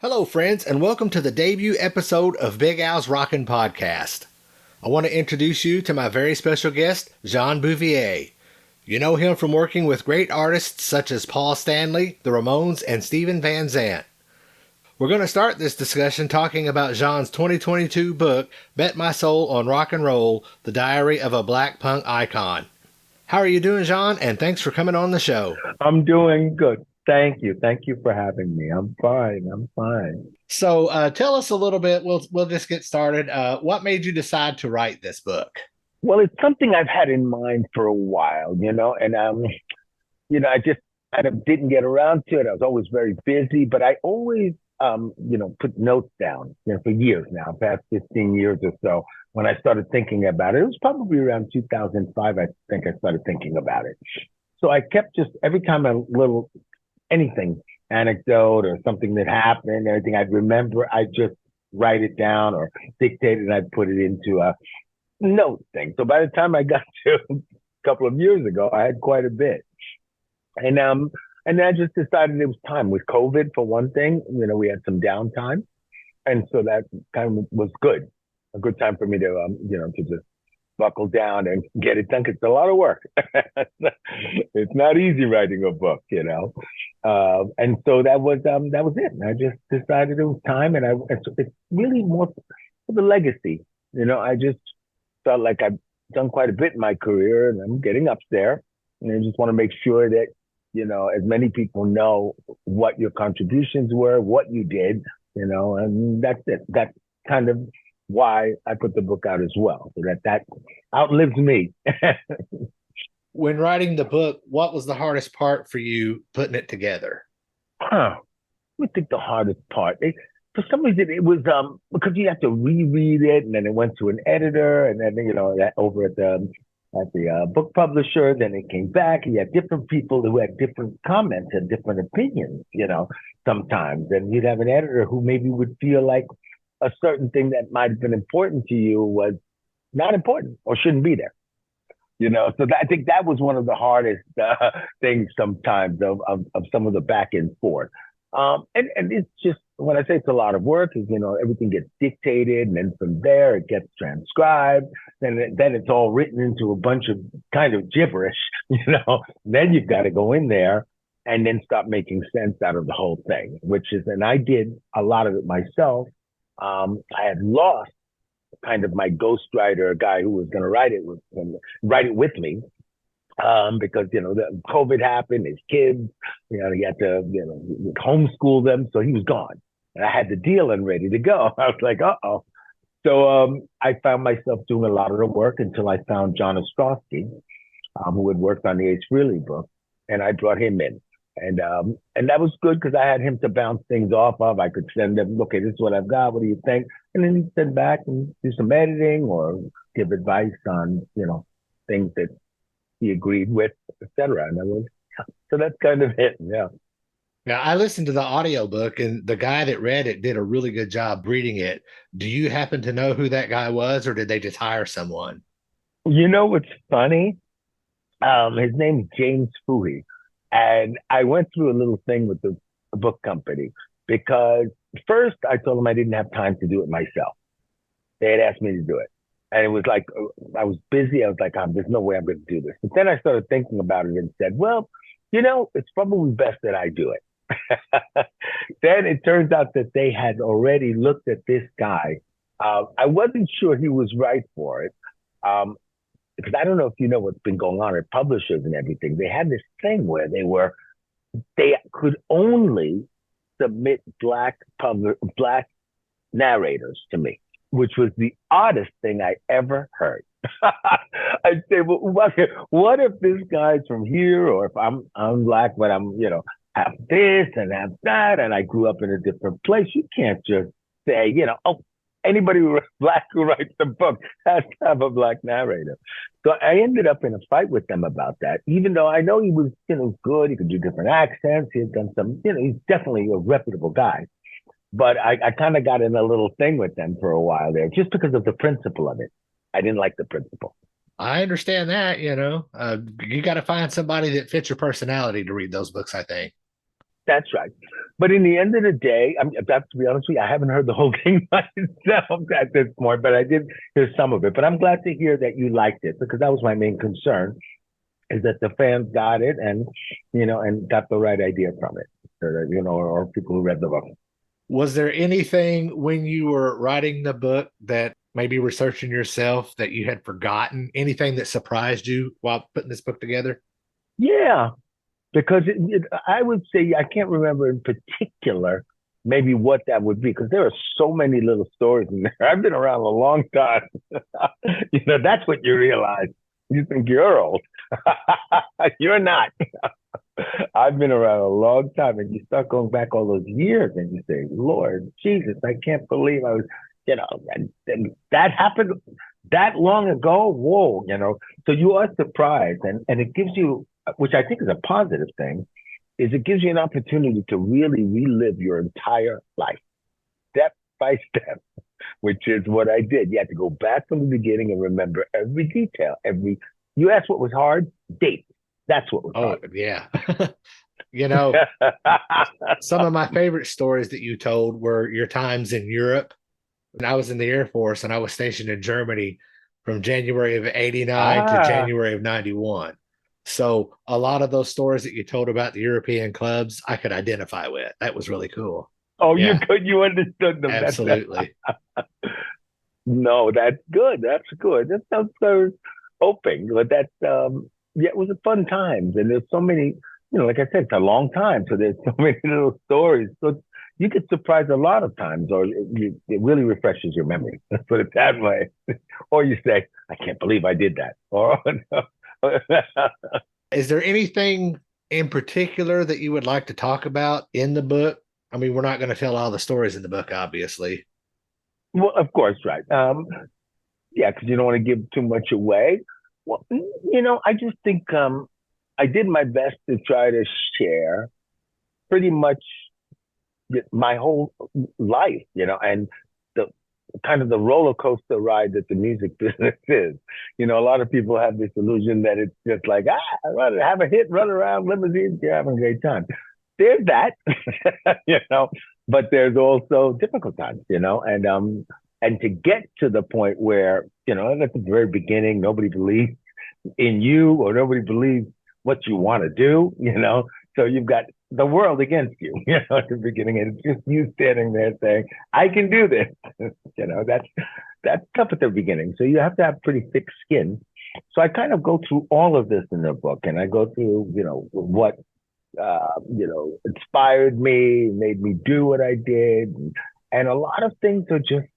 Hello, friends, and welcome to the debut episode of Big Al's Rockin' podcast. I want to introduce you to my very special guest, Jean Beauvoir. You know him from working with great artists such as Paul Stanley, the Ramones, and Steven Van Zant. We're going to start this discussion talking about Jean's 2022 book, Bet My Soul on Rock and Roll, The Diary of a Black Punk Icon. How are you doing, Jean? And thanks for coming on the show. I'm doing good. Thank you. Thank you for having me. I'm fine. I'm fine. So tell us a little bit. We'll just get started. What made you decide to write this book? Well, it's something I've had in mind for a while, and I just kind of didn't get around to it. I was always very busy, but I always put notes down, for years now, past 15 years or so. When I started thinking about it, it was probably around 2005, I think I started thinking about it. So I kept just every time a little anything, anecdote or something that happened, anything I'd remember, I'd just write it down or dictate it and I'd put it into a note thing. So by the time I got to a couple of years ago, I had quite a bit. And then I just decided it was time with COVID for one thing. We had some downtime. And so that kind of was good. A good time for me to just buckle down and get it done. It's a lot of work. It's not easy writing a book, and so that was it. I just decided it was time, and it's really more for the legacy. I just felt like I've done quite a bit in my career, and I'm getting up there, and I just want to make sure that as many people know what your contributions were, what you did, and that's it. That's kind of why I put the book out as well, so that outlives me. When writing the book, what was the hardest part for you putting it together? Let me think the hardest part. For some reason, it was because you have to reread it, and then it went to an editor, and then over at the book publisher. Then it came back, and you had different people who had different comments and different opinions. Sometimes, and you'd have an editor who maybe would feel like a certain thing that might have been important to you was not important or shouldn't be there. I think that was one of the hardest things sometimes of some of the back and forth. And it's just, when I say it's a lot of work, is, everything gets dictated, and then from there it gets transcribed. Then it's all written into a bunch of kind of gibberish, then you've got to go in there and then start making sense out of the whole thing, and I did a lot of it myself. I had lost kind of my ghostwriter, a guy who was going to write it with me, because the COVID happened, his kids, he had to homeschool them, so he was gone, and I had the deal and ready to go. I was like, uh-oh. So I found myself doing a lot of the work until I found John Ostrowski, who had worked on the Ace Frehley book, and I brought him in. And that was good because I had him to bounce things off of. I could send him, okay, this is what I've got. What do you think? And then he'd send back and do some editing or give advice on, things that he agreed with, etc. So that's kind of it. Yeah. Now, I listened to the audiobook, and the guy that read it did a really good job reading it. Do you happen to know who that guy was, or did they just hire someone? What's funny? His name's James Fooey. And I went through a little thing with the book company because first I told them I didn't have time to do it myself. They had asked me to do it. And it was like, I was busy. I was like, there's no way I'm going to do this. But then I started thinking about it and said, well, it's probably best that I do it. Then it turns out that they had already looked at this guy. I wasn't sure he was right for it. Because I don't know if you know what's been going on at publishers and everything. They had this thing where they could only submit black narrators to me, which was the oddest thing I ever heard. I'd say, well, what if this guy's from here, or if I'm black, but I'm have this and have that, and I grew up in a different place. You can't just say, oh, anybody who black who writes a book has to have a black narrator. So I ended up in a fight with them about that, even though I know he was, good. He could do different accents. He had done some, he's definitely a reputable guy. But I kind of got in a little thing with them for a while there, just because of the principle of it. I didn't like the principle. I understand that, you got to find somebody that fits your personality to read those books, I think. That's right. But in the end of the day, I have to be honest with you, I haven't heard the whole thing myself at this point, but I did hear some of it. But I'm glad to hear that you liked it, because that was my main concern, is that the fans got it and, and got the right idea from it, or people who read the book. Was there anything when you were writing the book that maybe researching yourself that you had forgotten? Anything that surprised you while putting this book together? Yeah, because I would say I can't remember in particular maybe what that would be, because there are so many little stories in there. I've been around a long time. That's what you realize. You think you're old. You're not. I've been around a long time, and you start going back all those years and you say, Lord Jesus, I can't believe I was, and that happened that long ago. Whoa, so you are surprised, and it gives you, which I think is a positive thing, is it gives you an opportunity to really relive your entire life, step by step, which is what I did. You had to go back from the beginning and remember every detail. You asked what was hard? Date. That's what was hard. Oh, yeah. Some of my favorite stories that you told were your times in Europe. When I was in the Air Force and I was stationed in Germany from January of 89 to January of 91. So a lot of those stories that you told about the European clubs, I could identify with. That was really cool. Oh, yeah. You understood them. Absolutely. No, that's good. That's good. That sounds so hoping, but that's, it was a fun time. And there's so many, like I said, it's a long time. So there's so many little stories. So you get surprised a lot of times, or it really refreshes your memory. Let's put it that way. Or you say, I can't believe I did that. Or Is there anything in particular that you would like to talk about in the book? I mean, we're not going to tell all the stories in the book, obviously. Well, of course, right. Yeah, because you don't want to give too much away. Well, I just think I did my best to try to share pretty much my whole life, and the kind of the roller coaster ride that the music business is. A lot of people have this illusion that it's just like, have a hit, run around, limousines, you're having a great time. There's that, but there's also difficult times, and to get to the point where, at the very beginning, nobody believes in you, or nobody believes what you want to do, so you've got the world against you, at the beginning, and it's just you standing there saying, I can do this. That's tough at the beginning. So you have to have pretty thick skin. So I kind of go through all of this in the book, and I go through, what, inspired me, made me do what I did. And a lot of things are just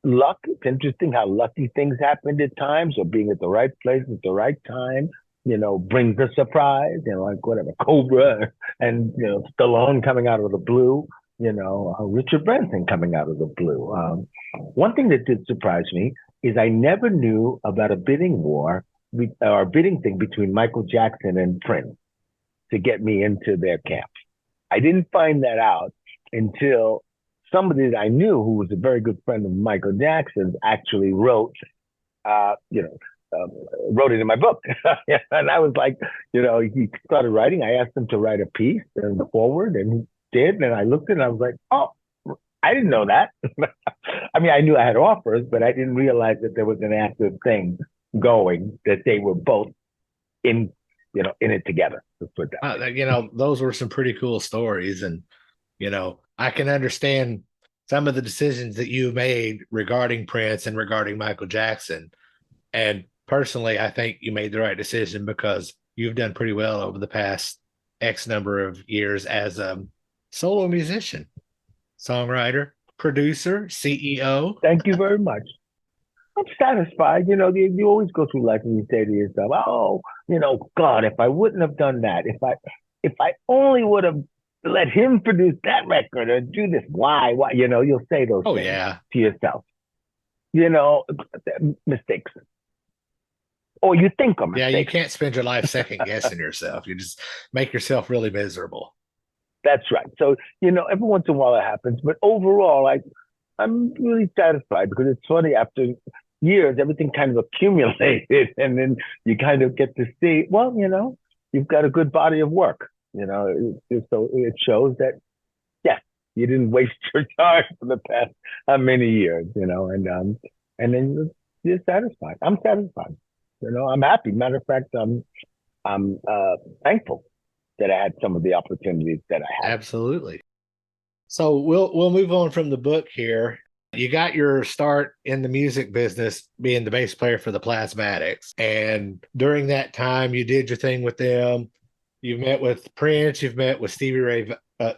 luck. It's interesting how lucky things happened at times, or being at the right place at the right time, brings a surprise, like whatever, Cobra and, Stallone coming out of the blue, Richard Branson coming out of the blue. One thing that did surprise me is I never knew about a bidding war or a bidding thing between Michael Jackson and Prince to get me into their camp. I didn't find that out until somebody that I knew, who was a very good friend of Michael Jackson's, actually wrote it in my book. And I was like, he started writing. I asked him to write a piece and forward, and he did. And I looked at it and I was like, oh, I didn't know that. I mean, I knew I had offers, but I didn't realize that there was an active thing going, that they were both in it together. Let's put that. Those were some pretty cool stories. And, I can understand some of the decisions that you made regarding Prince and regarding Michael Jackson. And personally, I think you made the right decision, because you've done pretty well over the past X number of years as a solo musician, songwriter, producer, CEO. Thank you very much. I'm satisfied. You always go through life and you say to yourself, oh, God, if I wouldn't have done that, if I only would have let him produce that record or do this, why, you'll say those things to yourself. Mistakes. Or you think of mistakes. Yeah, you can't spend your life second guessing yourself. You just make yourself really miserable. That's right. So, every once in a while it happens, but overall, I'm really satisfied, because it's funny, after years, everything kind of accumulated, and then you kind of get to see, well, you've got a good body of work, So it shows that, yeah, you didn't waste your time for the past how many years, and then you're satisfied. I'm satisfied. I'm happy. Matter of fact, I'm thankful that I had some of the opportunities that I had. Absolutely. So we'll move on from the book here. You got your start in the music business being the bass player for the Plasmatics. And during that time, you did your thing with them. You've met with Prince. You've met with Stevie Ray Vaughan.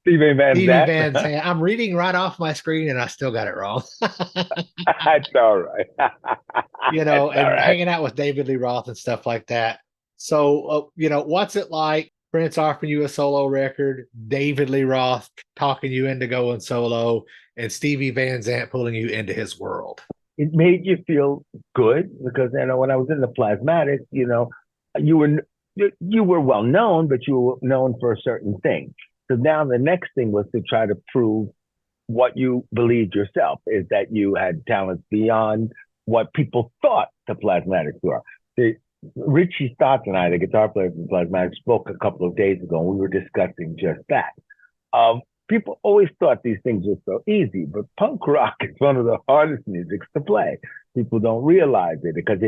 Steven Van Stevie Zant. Van Zant. I'm reading right off my screen and I still got it wrong. That's all right. And All right. hanging out with David Lee Roth and stuff like that. So, what's it like? Prince offering you a solo record, David Lee Roth talking you into going solo, and Stevie Van Zant pulling you into his world. It made you feel good because when I was in the Plasmatics, you were well known, but you were known for a certain thing. So now the next thing was to try to prove what you believed yourself, is that you had talents beyond what people thought the Plasmatics were. Richie Stotts and I, the guitar player from Plasmatics, spoke a couple of days ago, and we were discussing just that. People always thought these things were so easy, but punk rock is one of the hardest musics to play. People don't realize it because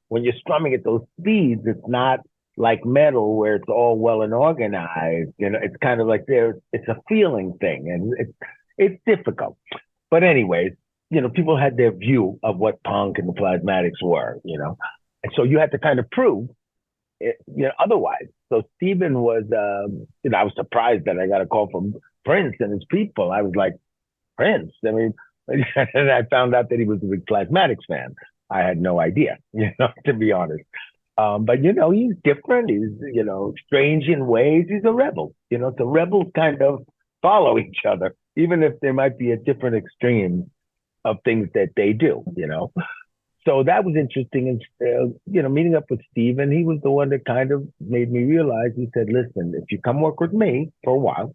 when you're strumming at those speeds, it's not like metal where it's all well and organized. It's kind of like it's a feeling thing, and it's difficult. But anyways, people had their view of what punk and the Plasmatics were, and so you had to kind of prove it, otherwise. So Steven was, I was surprised that I got a call from Prince and his people. I was like, Prince? I mean, and I found out that he was a big Plasmatics fan. I had no idea, to be honest. But he's different. He's strange in ways. He's a rebel. The rebels kind of follow each other, even if there might be a different extreme of things that they do. So that was interesting. And meeting up with Steven, he was the one that kind of made me realize. He said, "Listen, if you come work with me for a while,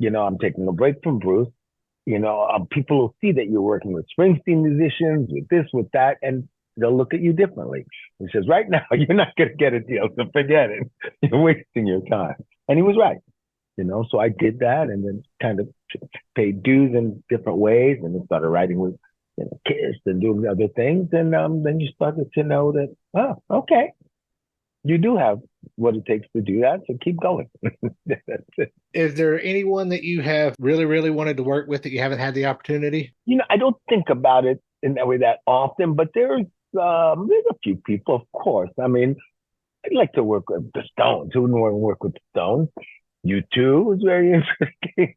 I'm taking a break from Bruce. People will see that you're working with Springsteen musicians, with this, with that, and they'll look at you differently." He says, "Right now, you're not going to get a deal, so forget it. You're wasting your time." And he was right. So I did that, and then kind of paid dues in different ways, and then started writing with Kiss and doing other things. And then you started to know that, oh, okay, you do have what it takes to do that, so keep going. That's it. Is there anyone that you have really, really wanted to work with that you haven't had the opportunity? I don't think about it in that way that often, but there's a few people, of course. I mean, I'd like to work with the Stones. Who wouldn't want to work with the Stones? U2 was very interesting.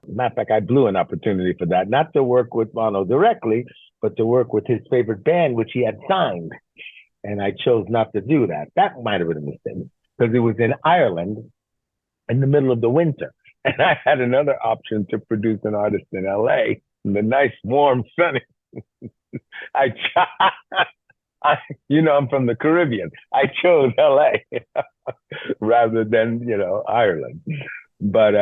Matter of fact, I blew an opportunity for that, not to work with Bono directly, but to work with his favorite band, which he had signed. And I chose not to do that. That might have been a mistake because it was in Ireland in the middle of the winter. And I had another option to produce an artist in LA in the nice, warm, sunny. I'm from the Caribbean. I chose LA rather than, Ireland. But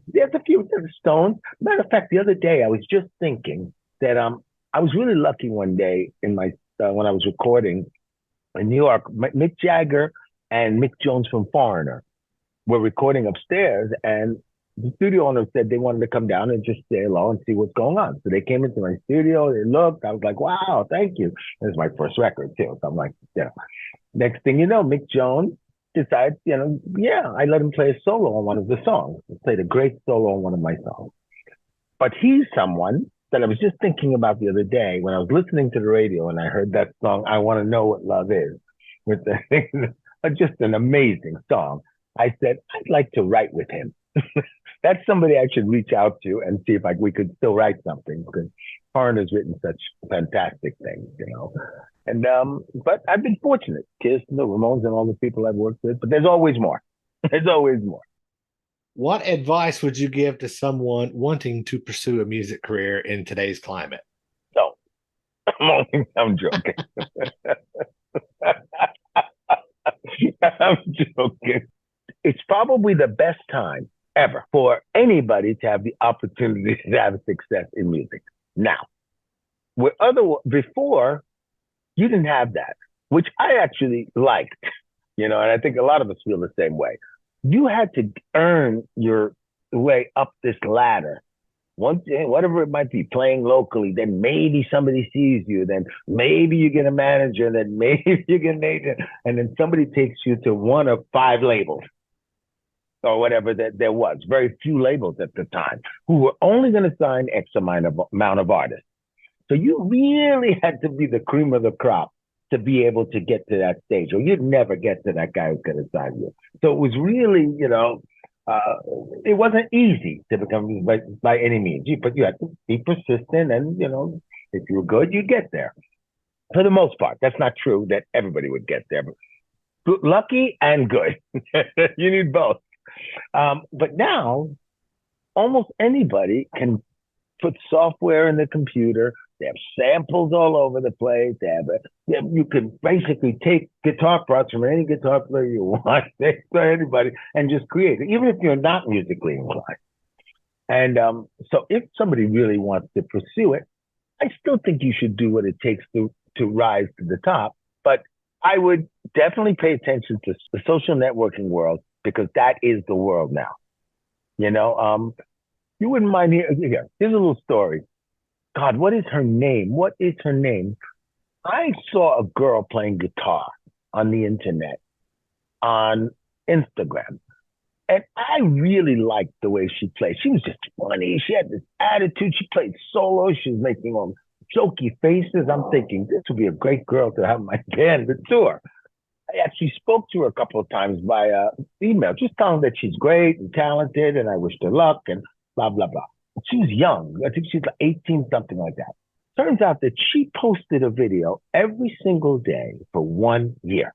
there's a few Stones. Matter of fact, the other day I was just thinking that I was really lucky one day in my when I was recording in New York. Mick Jagger and Mick Jones from Foreigner were recording upstairs, and the studio owner said they wanted to come down and just say hello and see what's going on. So they came into my studio, they looked, I was like, wow, thank you. It was my first record too. So I'm like, Next thing you know, Mick Jones decides, I let him play a solo on one of the songs. He played a great solo on one of my songs. But he's someone that I was just thinking about the other day when I was listening to the radio and I heard that song, I Want to Know What Love Is, with just an amazing song. I said, I'd like to write with him. That's somebody I should reach out to and see if we could still write something, because Foreigner's written such fantastic things, And but I've been fortunate, Kiss, the Ramones, and all the people I've worked with. But there's always more. There's always more. What advice would you give to someone wanting to pursue a music career in today's climate? So, I'm joking. I'm joking. It's probably the best time ever for anybody to have the opportunity to have success in music. Now, before, you didn't have that, which I actually liked. And I think a lot of us feel the same way. You had to earn your way up this ladder. Once, whatever it might be, playing locally, then maybe somebody sees you, then maybe you get a manager, then maybe you get an agent, and then somebody takes you to one of 5 labels or whatever that there was. Very few labels at the time who were only going to sign X amount of artists. So you really had to be the cream of the crop to be able to get to that stage, or you'd never get to that guy who's going to sign you. So it was really, it wasn't easy to become by any means, but you had to be persistent, and if you were good, you'd get there. For the most part, that's not true that everybody would get there, but lucky and good. You need both. But now, almost anybody can put software in the computer. They have samples all over the place. You can basically take guitar parts from any guitar player you want, anybody, and just create it, even if you're not musically inclined. And so if somebody really wants to pursue it, I still think you should do what it takes to rise to the top. But I would definitely pay attention to the social networking world, because that is the world now. You wouldn't mind here's a little story. God, what is her name? I saw a girl playing guitar on the internet, on Instagram. And I really liked the way she played. She was just funny. She had this attitude. She played solo. She was making all jokey faces. I'm thinking, this would be a great girl to have my band to tour. I actually spoke to her a couple of times via email, just telling her that she's great and talented, and I wished her luck and blah, blah, blah. She was young. I think she's like 18, something like that. Turns out that she posted a video every single day for 1 year.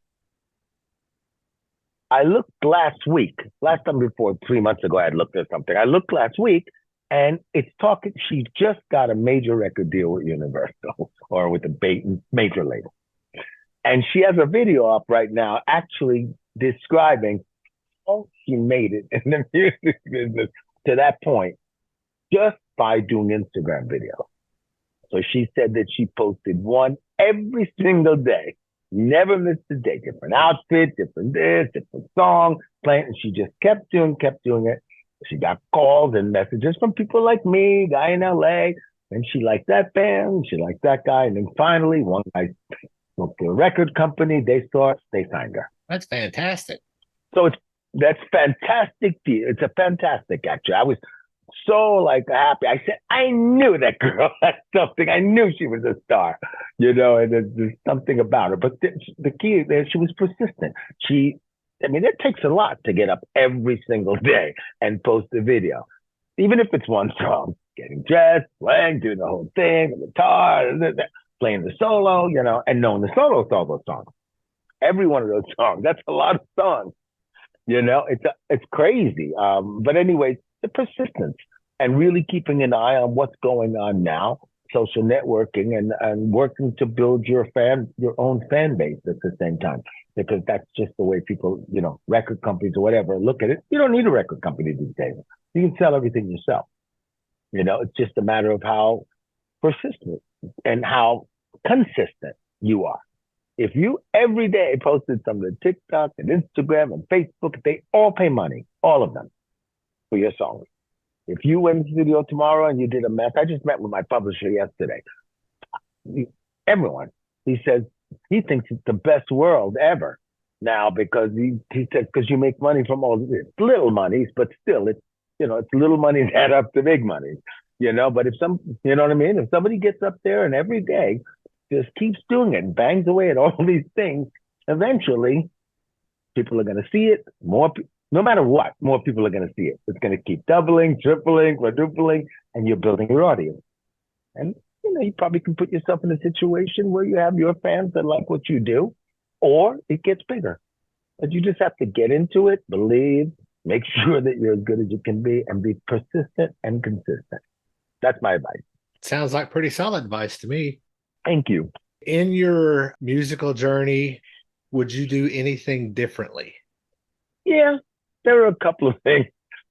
I looked last time before, 3 months ago, I had looked at something. I looked last week, and it's talking, she just got a major record deal with Universal or with a major label. And she has a video up right now actually describing how she made it in the music business to that point just by doing Instagram videos. So she said that she posted one every single day, never missed a day, different outfit, different this, different song, playing, and she just kept doing it. She got calls and messages from people like me, guy in LA, and she liked that band, she liked that guy, and then finally one guy spoke to a record company, they signed her. That's fantastic. So that's fantastic. It's a fantastic, actually. I was so happy. I said, I knew that girl had something. I knew she was a star, and there's something about her. But the key there, she was persistent. It takes a lot to get up every single day and post a video, even if it's one song, getting dressed, playing, doing the whole thing, the guitar, playing the solo, and knowing the solo songs. Every one of those songs, that's a lot of songs. It's crazy. But anyway, the persistence and really keeping an eye on what's going on now, social networking and working to build your own fan base at the same time, because that's just the way people, record companies or whatever look at it. You don't need a record company these days. You can sell everything yourself. It's just a matter of how persistent and how consistent you are. If you every day posted something to TikTok and Instagram and Facebook, they all pay money, all of them, for your songs. If you went to the studio tomorrow and you did a mess, I just met with my publisher yesterday. Everyone, he says he thinks it's the best world ever now, because he said, because you make money from all this little monies, but still it's little money that add up to big money, but if what I mean? If somebody gets up there and every day just keeps doing it and bangs away at all these things, eventually people are going to see it more. No matter what, more people are going to see it. It's going to keep doubling, tripling, quadrupling, and you're building your audience. And, you probably can put yourself in a situation where you have your fans that like what you do, or it gets bigger. But you just have to get into it, believe, make sure that you're as good as you can be, and be persistent and consistent. That's my advice. Sounds like pretty solid advice to me. Thank you. In your musical journey, would you do anything differently? Yeah, there are a couple of things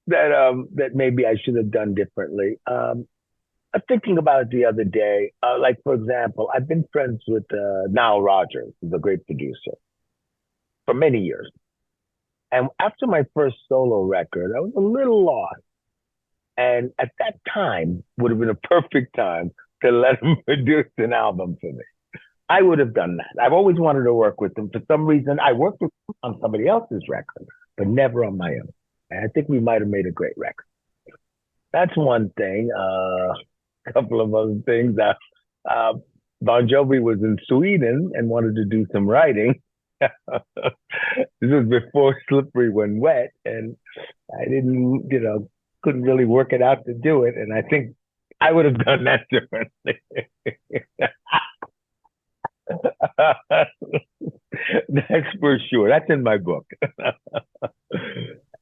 that maybe I should have done differently. I'm thinking about it the other day. For example, I've been friends with Nile Rodgers, who's a great producer. for many years. And after my first solo record, I was a little lost. And at that time would have been a perfect time to let him produce an album for me. I would have done that. I've always wanted to work with him. For some reason, I worked with him on somebody else's record, but never on my own. And I think we might have made a great record. That's one thing. A couple of other things. Bon Jovi was in Sweden and wanted to do some writing. This was before Slippery When Wet, and I didn't, couldn't really work it out to do it. And I think I would have done that differently. That's for sure. That's in my book.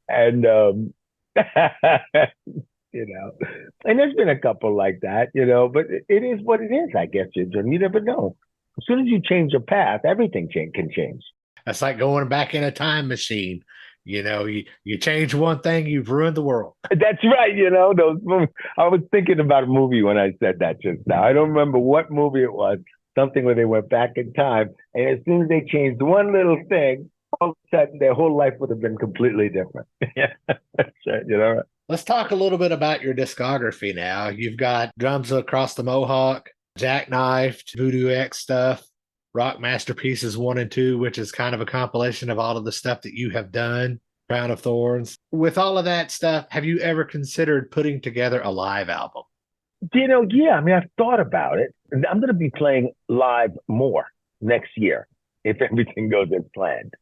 And, and there's been a couple like that, but it is what it is, I guess, Jim. You never know. As soon as you change your path, everything can change. That's like going back in a time machine. You change one thing, you've ruined the world. That's right. Those movies. I was thinking about a movie when I said that just now. I don't remember what movie it was, something where they went back in time. And as soon as they changed one little thing, all of a sudden their whole life would have been completely different. That's right. Let's talk a little bit about your discography now. You've got Drums Across the Mohawk, Jackknifed, Voodoo X stuff, Rock Masterpieces 1 and 2, which is kind of a compilation of all of the stuff that you have done, Crown of Thorns. With all of that stuff, have you ever considered putting together a live album? Yeah. I've thought about it. I'm going to be playing live more next year if everything goes as planned.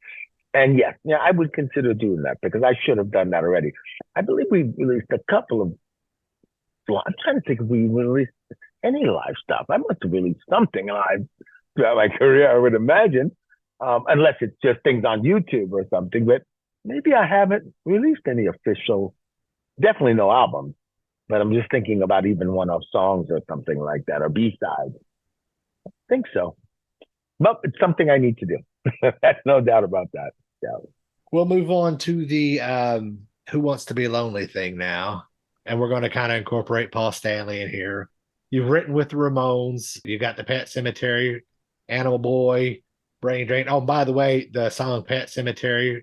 And yes, I would consider doing that because I should have done that already. I believe we released a couple of, I'm trying to think if we released any live stuff. I must have released something live throughout my career, I would imagine, unless it's just things on YouTube or something. But maybe I haven't released any official, definitely no albums. But I'm just thinking about even one-off songs or something like that, or B-sides. I think so. But it's something I need to do. That's no doubt about that. Yeah. We'll move on to the Who Wants to Be Lonely thing now. And we're going to kind of incorporate Paul Stanley in here. You've written with the Ramones. You got the Pet Sematary, Animal Boy, Brain Drain. Oh, by the way, the song Pet Sematary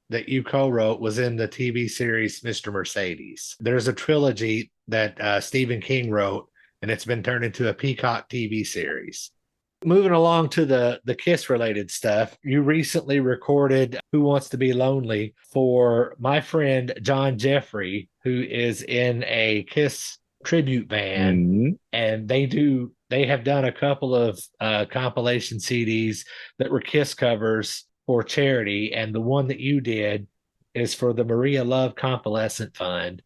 that you co-wrote was in the TV series Mr. Mercedes. There's a trilogy that Stephen King wrote, and it's been turned into a Peacock TV series. Moving along to the Kiss-related stuff, you recently recorded Who Wants to Be Lonely for my friend John Jeffrey, who is in a Kiss tribute band, and they have done a couple of compilation CDs that were Kiss covers for charity, and the one that you did is for the Maria Love Convalescent Fund.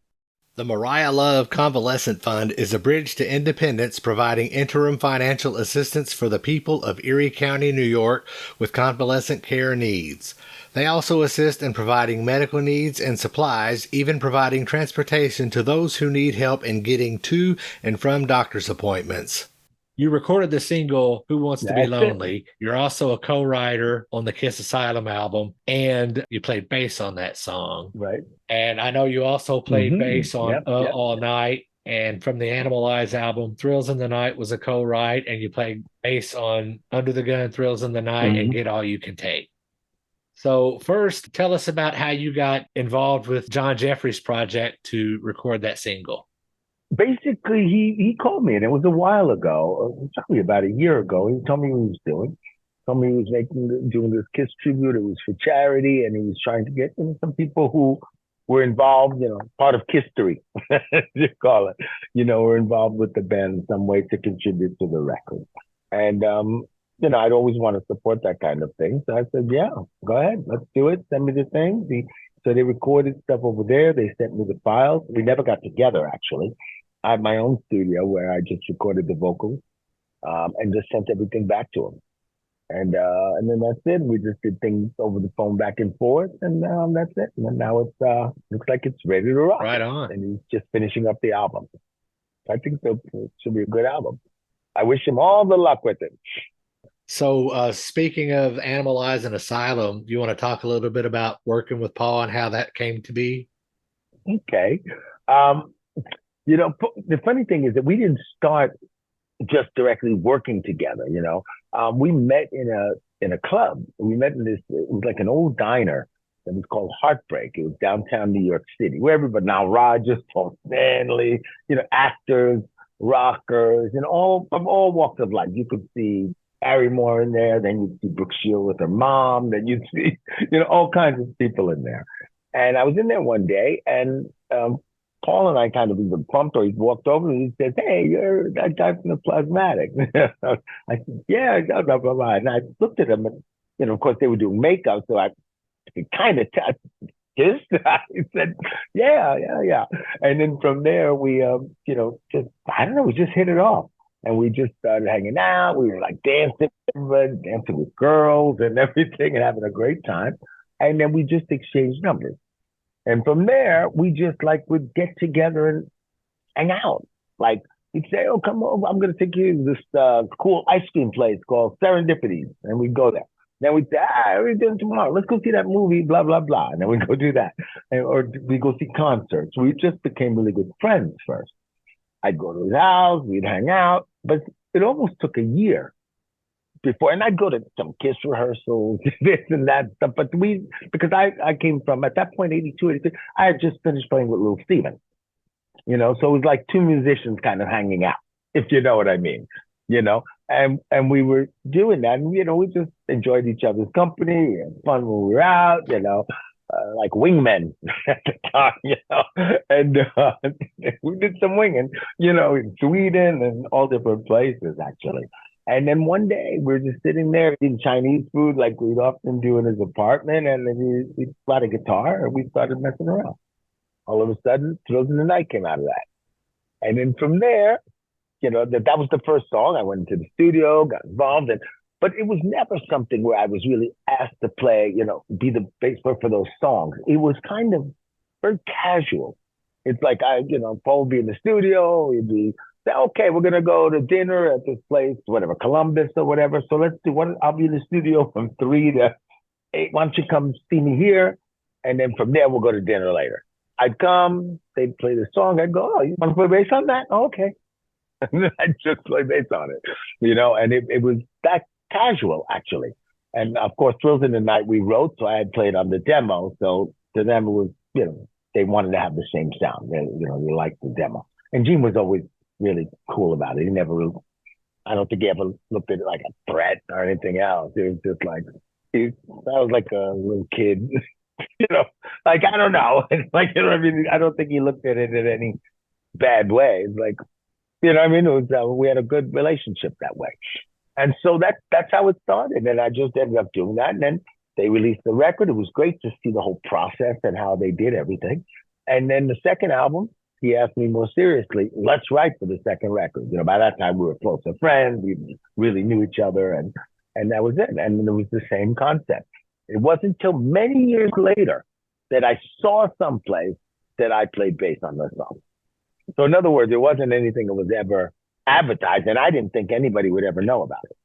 The Mariah Love Convalescent Fund is a bridge to independence, providing interim financial assistance for the people of Erie County, New York, with convalescent care needs. They also assist in providing medical needs and supplies, even providing transportation to those who need help in getting to and from doctor's appointments. You recorded the single Who Wants to Be Lonely. You're also a co-writer on the Kiss Asylum album, and you played bass on that song. Right. And I know you also played bass on All Night, and from the Animalize album, Thrills in the Night was a co-write, and you played bass on Under the Gun, Thrills in the Night, and Get All You Can Take. So first, tell us about how you got involved with John Jeffrey's project to record that single. Basically, he called me, and it was a while ago, probably about a year ago. He told me what he was doing. Told me he was doing this Kiss tribute. It was for charity, and he was trying to get some people who were involved, part of Kistery, you call it, were involved with the band in some way to contribute to the record. And, I'd always want to support that kind of thing. So I said, yeah, go ahead, let's do it. Send me the thing. So they recorded stuff over there. They sent me the files. We never got together, actually. I had my own studio where I just recorded the vocals and just sent everything back to him. And then that's it. We just did things over the phone back and forth, and that's it. And now it's looks like it's ready to rock. Right on. And he's just finishing up the album. I think it should be a good album. I wish him all the luck with it. So speaking of Animalize and Asylum, do you want to talk a little bit about working with Paul and how that came to be? Okay. The funny thing is that we didn't start just directly working together. We met in in a club. We met in this, it was like an old diner that was called Heartbreak. It was downtown New York City, where everybody, now Rogers, Paul Stanley, actors, rockers, and all from all walks of life. You could see Barrymore in there, then you'd see Brooke Shield with her mom, then you'd see, all kinds of people in there. And I was in there one day, and Paul and I kind of even bumped, or he walked over and he says, "Hey, you're that guy from the Plasmatic." I said, "Yeah, blah, blah, blah, blah." And I looked at him, and, of course, they were doing makeup, so I kind of kissed. I said, "Yeah, yeah, yeah." And then from there, we, just, I don't know, we just hit it off. And we just started hanging out. We were like dancing with girls and everything and having a great time. And then we just exchanged numbers. And from there, we just like would get together and hang out. Like he'd say, "Oh, come over. I'm going to take you to this cool ice cream place called Serendipities." And we'd go there. Then we'd say, "What are we doing tomorrow? Let's go see that movie, blah, blah, blah." And then we'd go do that. Or we go see concerts. We just became really good friends first. I'd go to his house. We'd hang out. But it almost took a year before, and I'd go to some Kiss rehearsals, this and that stuff. But because I came from, at that point, 82, 83, I had just finished playing with Little Steven, so it was like two musicians kind of hanging out, if you know what I mean, and we were doing that, and, we just enjoyed each other's company and fun when we were out, like wingmen at the time, and we did some winging, in Sweden and all different places, actually. And then one day we were just sitting there eating Chinese food like we'd often do in his apartment, and then he brought a guitar and we started messing around. All of a sudden, Thrills in the Night came out of that. And then from there, that was the first song. I went into the studio, got involved, but it was never something where I was really asked to play, be the bass player for those songs. It was kind of very casual. It's like Paul would be in the studio, he'd be, "Okay, we're gonna go to dinner at this place, whatever, Columbus or whatever. So let's do one. I'll be in the studio from 3 to 8. Why don't you come see me here? And then from there we'll go to dinner later." I'd come, they'd play the song. I'd go, "Oh, you want to play bass on that? Oh, okay." And then I'd just play bass on it, And it was that casual, actually. And of course, Thrills in the Night we wrote, so I had played on the demo. So to them it was, they wanted to have the same sound. They liked the demo. And Gene was always really cool about it. He never really, I don't think he ever looked at it like a threat or anything else. It was just like, I was like a little kid, like, I don't know. Like, I mean? I don't think he looked at it in any bad way. It's like, it was, we had a good relationship that way. And so that's how it started. And I just ended up doing that. And then they released the record. It was great to see the whole process and how they did everything. And then the second album, he asked me more seriously, "Let's write for the second record." By that time we were closer friends. We really knew each other, and that was it. And it was the same concept. It wasn't until many years later that I saw someplace that I played bass on the song. So in other words, it wasn't anything that was ever advertised, and I didn't think anybody would ever know about it.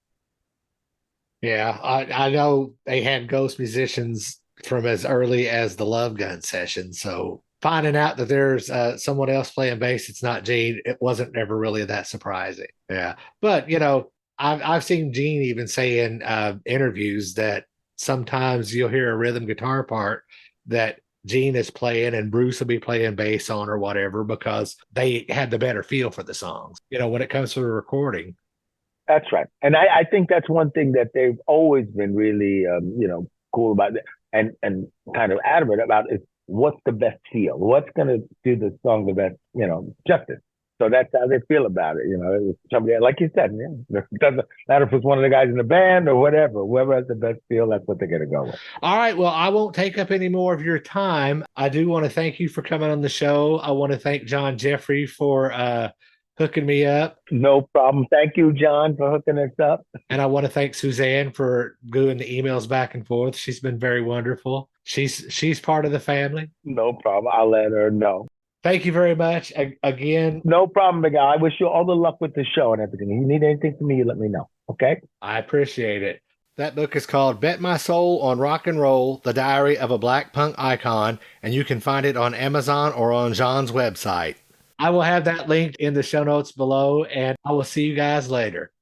Yeah, I know they had ghost musicians from as early as the Love Gun session, so finding out that there's someone else playing bass, it's not Gene, it wasn't ever really that surprising. Yeah. But, I've seen Gene even say in interviews that sometimes you'll hear a rhythm guitar part that Gene is playing and Bruce will be playing bass on or whatever because they had the better feel for the songs, when it comes to the recording. That's right. And I think that's one thing that they've always been really, cool about it and kind of adamant about is what's the best feel? What's going to do the song the best, justice? So that's how they feel about it. Somebody, like you said, it doesn't matter if it's one of the guys in the band or whatever. Whoever has the best feel, that's what they're going to go with. All right. Well, I won't take up any more of your time. I do want to thank you for coming on the show. I want to thank John Jeffrey for hooking me up. No problem. Thank you, John, for hooking us up. And I want to thank Suzanne for doing the emails back and forth. She's been very wonderful. She's part of the family. No problem. I'll let her know. Thank you very much again. No problem, big guy. I wish you all the luck with the show and everything. If you need anything from me, you let me know. Okay? I appreciate it. That book is called Bet My Soul on Rock and Roll, The Diary of a Black Punk Icon, and you can find it on Amazon or on Jean's website. I will have that linked in the show notes below, and I will see you guys later.